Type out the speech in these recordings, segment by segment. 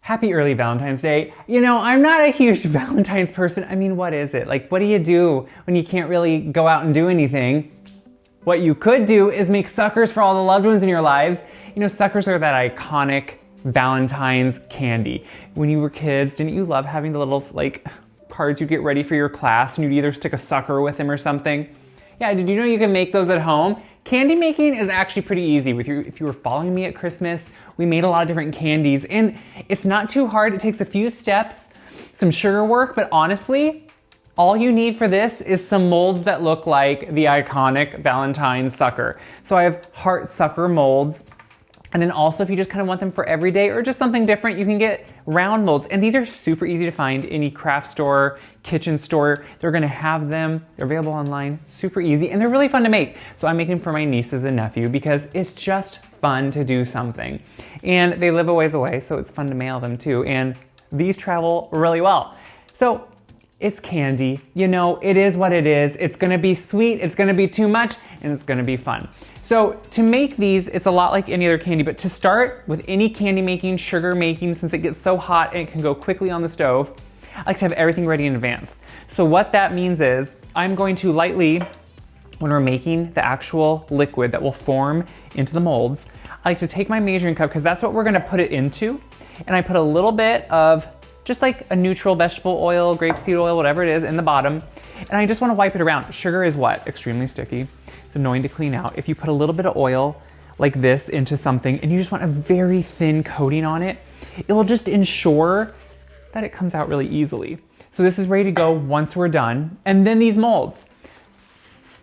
Happy early Valentine's Day. You know, I'm not a huge Valentine's person. I mean, what is it? Like, what do you do when you can't really go out and do anything? What you could do is make suckers for all the loved ones in your lives. You know, suckers are that iconic Valentine's candy. When you were kids, didn't you love having the little cards you'd get ready for your class and you'd either stick a sucker with them or something? Yeah, did you know you can make those at home? Candy making is actually pretty easy. If you were following me at Christmas, we made a lot of different candies and it's not too hard. It takes a few steps, some sugar work, but honestly, all you need for this is some molds that look like the iconic Valentine sucker. So I have heart sucker molds. And then also if you just kind of want them for every day or just something different, you can get round molds. And these are super easy to find. Any craft store, kitchen store, they're gonna have them. They're available online, super easy, and they're really fun to make. So I'm making them for my nieces and nephew because it's just fun to do something. And they live a ways away, so it's fun to mail them too. And these travel really well. So it's candy, you know, it is what it is. It's gonna be sweet, it's gonna be too much, and it's gonna be fun. So to make these, it's a lot like any other candy, but to start with any candy making, sugar making, since it gets so hot and it can go quickly on the stove, I like to have everything ready in advance. So what that means is I'm going to lightly, when we're making the actual liquid that will form into the molds, I like to take my measuring cup because that's what we're gonna put it into. And I put a little bit of just like a neutral vegetable oil, grapeseed oil, whatever it is in the bottom. And I just wanna wipe it around. Sugar is what? Extremely sticky. It's annoying to clean out. If you put a little bit of oil like this into something and you just want a very thin coating on it, it will just ensure that it comes out really easily. So this is ready to go once we're done. And then these molds.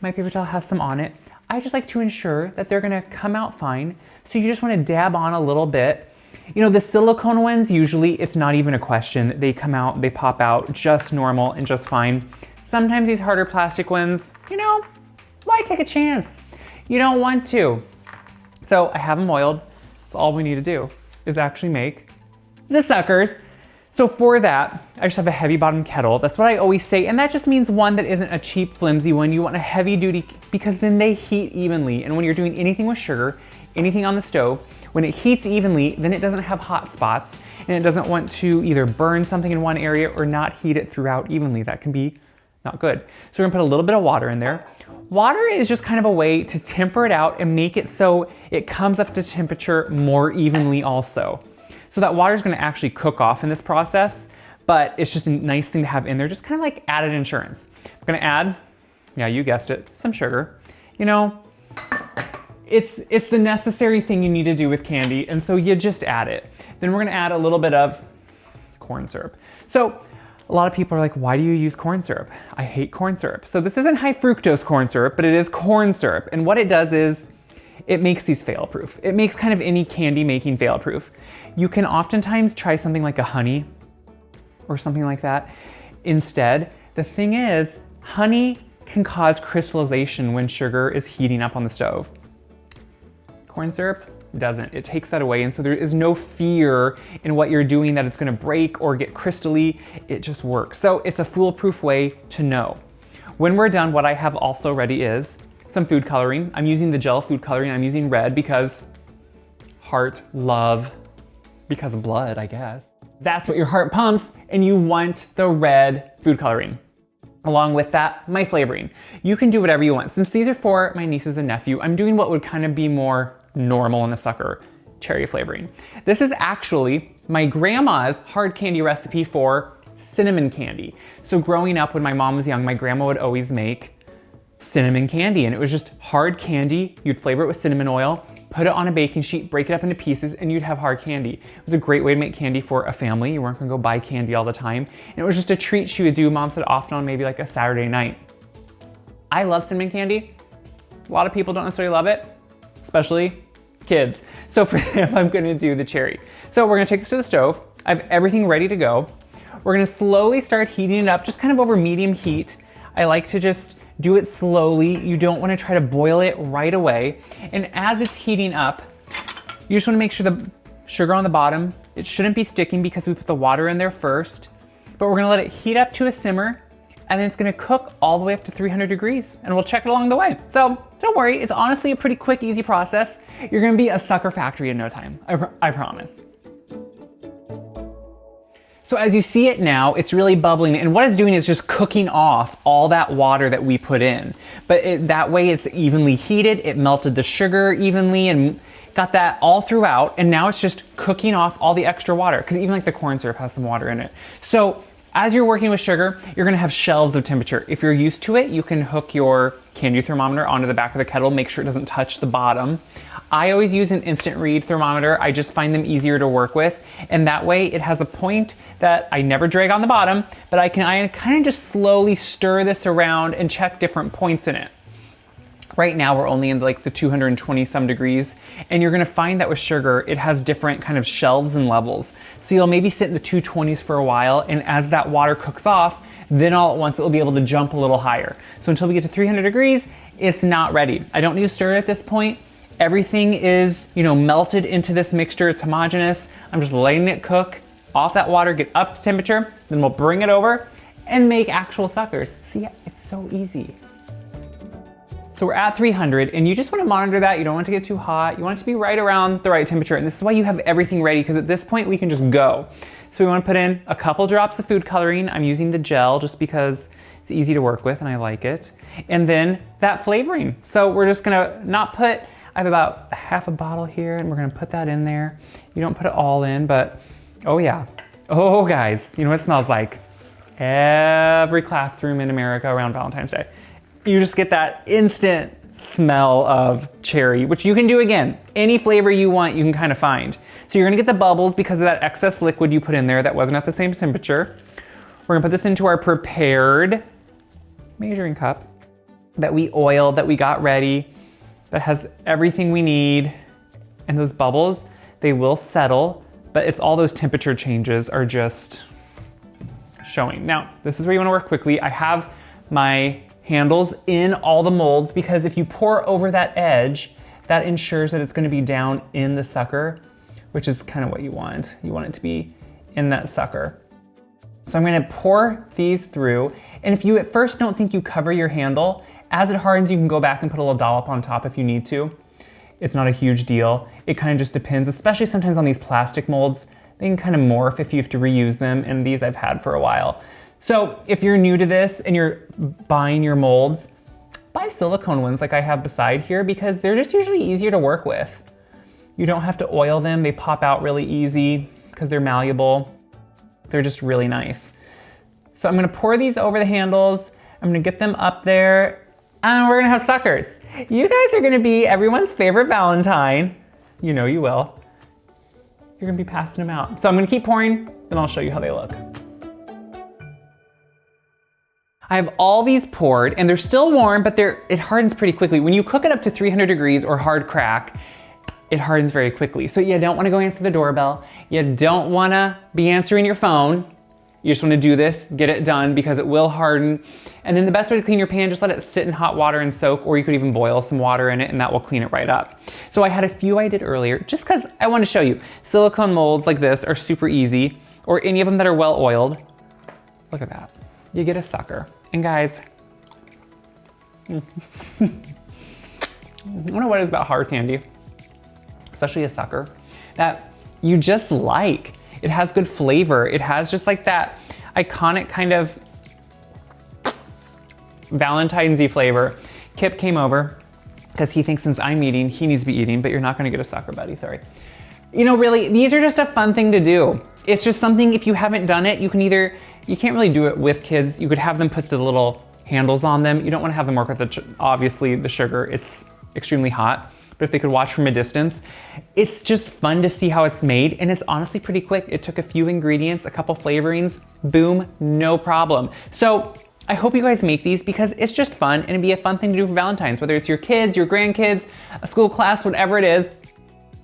My paper towel has some on it. I just like to ensure that they're gonna come out fine. So you just wanna dab on a little bit. You know, the silicone ones, usually it's not even a question. They come out, they pop out just normal and just fine. Sometimes these harder plastic ones, you know, why take a chance? You don't want to. So I have them oiled. So all we need to do is actually make the suckers. So for that, I just have a heavy bottom kettle. That's what I always say. And that just means one that isn't a cheap, flimsy one. You want a heavy duty because then they heat evenly. And when you're doing anything with sugar, anything on the stove, when it heats evenly, then it doesn't have hot spots and it doesn't want to either burn something in one area or not heat it throughout evenly. That can be not good. So we're gonna put a little bit of water in there. Water is just kind of a way to temper it out and make it so it comes up to temperature more evenly also. So that water is gonna actually cook off in this process, but it's just a nice thing to have in there, just kind of like added insurance. We're gonna add, yeah, you guessed it, some sugar. You know, it's the necessary thing you need to do with candy, and so you just add it. Then we're gonna add a little bit of corn syrup. So a lot of people are like, why do you use corn syrup? I hate corn syrup. So this isn't high fructose corn syrup, but it is corn syrup. And what it does is it makes these fail-proof. It makes kind of any candy making fail-proof. You can oftentimes try something like a honey or something like that instead. The thing is, honey can cause crystallization when sugar is heating up on the stove. Corn syrup doesn't. It takes that away, and so there is no fear in what you're doing that it's gonna break or get crystally. It just works. So it's a foolproof way to know. When we're done, what I have also ready is some food coloring. I'm using the gel food coloring. I'm using red because heart, love, because of blood, I guess. That's what your heart pumps, and you want the red food coloring. Along with that, my flavoring. You can do whatever you want. Since these are for my nieces and nephew, I'm doing what would kind of be more normal in a sucker, cherry flavoring. This is actually my grandma's hard candy recipe for cinnamon candy. So growing up when my mom was young, my grandma would always make cinnamon candy, and it was just hard candy. You'd flavor it with cinnamon oil, put it on a baking sheet, break it up into pieces, and you'd have hard candy. It was a great way to make candy for a family. You weren't gonna go buy candy all the time. And it was just a treat she would do. Mom said often on maybe like a Saturday night. I love cinnamon candy. A lot of people don't necessarily love it, especially kids. So for them, I'm gonna do the cherry. So we're gonna take this to the stove. I have everything ready to go. We're gonna slowly start heating it up, just kind of over medium heat. I like to just do it slowly. You don't wanna try to boil it right away. And as it's heating up, you just wanna make sure the sugar on the bottom, it shouldn't be sticking because we put the water in there first, but we're gonna let it heat up to a simmer, and then it's gonna cook all the way up to 300 degrees, and we'll check it along the way. So don't worry, it's honestly a pretty quick, easy process. You're gonna be a sucker factory in no time, I promise. So as you see it now, it's really bubbling, and what it's doing is just cooking off all that water that we put in. But that way it's evenly heated, it melted the sugar evenly and got that all throughout, and now it's just cooking off all the extra water, because even like the corn syrup has some water in it. So as you're working with sugar, you're gonna have shelves of temperature. If you're used to it, you can hook your candy thermometer onto the back of the kettle, make sure it doesn't touch the bottom. I always use an instant read thermometer. I just find them easier to work with. And that way it has a point that I never drag on the bottom, but I kind of just slowly stir this around and check different points in it. Right now we're only in like the 220 some degrees, and you're gonna find that with sugar, it has different kind of shelves and levels. So you'll maybe sit in the 220s for a while, and as that water cooks off, then all at once it will be able to jump a little higher. So until we get to 300 degrees, it's not ready. I don't need to stir it at this point. Everything is, melted into this mixture. It's homogeneous. I'm just letting it cook off that water, get up to temperature, then we'll bring it over and make actual suckers. See, it's so easy. So we're at 300, and you just want to monitor that. You don't want it to get too hot. You want it to be right around the right temperature. And this is why you have everything ready, because at this point we can just go. So we want to put in a couple drops of food coloring. I'm using the gel just because it's easy to work with and I like it. And then that flavoring. So we're just gonna I have about half a bottle here, and we're gonna put that in there. You don't put it all in, but oh yeah. Oh guys, you know what it smells like? Every classroom in America around Valentine's Day. You just get that instant smell of cherry, which you can do again. Any flavor you want, you can kind of find. So you're gonna get the bubbles because of that excess liquid you put in there that wasn't at the same temperature. We're gonna put this into our prepared measuring cup that we oiled, that we got ready, that has everything we need. And those bubbles, they will settle, but it's all those temperature changes are just showing. Now, this is where you wanna work quickly. I have my handles in all the molds, because if you pour over that edge, that ensures that it's gonna be down in the sucker, which is kind of what you want. You want it to be in that sucker. So I'm gonna pour these through, and if you at first don't think you cover your handle, as it hardens, you can go back and put a little dollop on top if you need to. It's not a huge deal. It kind of just depends, especially sometimes on these plastic molds. They can kind of morph if you have to reuse them, and these I've had for a while. So if you're new to this and you're buying your molds, buy silicone ones like I have beside here, because they're just usually easier to work with. You don't have to oil them. They pop out really easy because they're malleable. They're just really nice. So I'm gonna pour these over the handles. I'm gonna get them up there, and we're gonna have suckers. You guys are gonna be everyone's favorite Valentine. You know you will. You're gonna be passing them out. So I'm gonna keep pouring, then I'll show you how they look. I have all these poured, and they're still warm, but it hardens pretty quickly. When you cook it up to 300 degrees or hard crack, it hardens very quickly. So you don't wanna go answer the doorbell. You don't wanna be answering your phone. You just wanna do this, get it done, because it will harden. And then the best way to clean your pan, just let it sit in hot water and soak, or you could even boil some water in it, and that will clean it right up. So I had a few I did earlier, just because I wanna show you. Silicone molds like this are super easy, or any of them that are well oiled. Look at that. You get a sucker. And guys, I don't know what it is about hard candy, especially a sucker, that you just like. It has good flavor. It has just like that iconic kind of Valentine's-y flavor. Kip came over because he thinks since I'm eating, he needs to be eating, but you're not gonna get a sucker, buddy, sorry. You know, really, these are just a fun thing to do. It's just something, if you haven't done it, you can't really do it with kids. You could have them put the little handles on them. You don't wanna have them work with obviously the sugar. It's extremely hot, but if they could watch from a distance, it's just fun to see how it's made, and it's honestly pretty quick. It took a few ingredients, a couple flavorings, boom, no problem. So I hope you guys make these, because it's just fun, and it'd be a fun thing to do for Valentine's, whether it's your kids, your grandkids, a school class, whatever it is,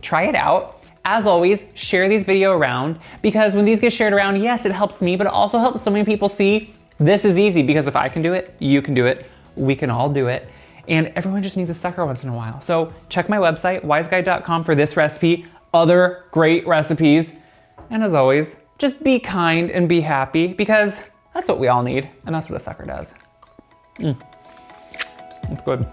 try it out. As always, share these videos around, because when these get shared around, yes, it helps me, but it also helps so many people see this is easy, because if I can do it, you can do it, we can all do it, and everyone just needs a sucker once in a while. So check my website, wiseguy.com, for this recipe, other great recipes, and as always, just be kind and be happy, because that's what we all need, and that's what a sucker does. It's good.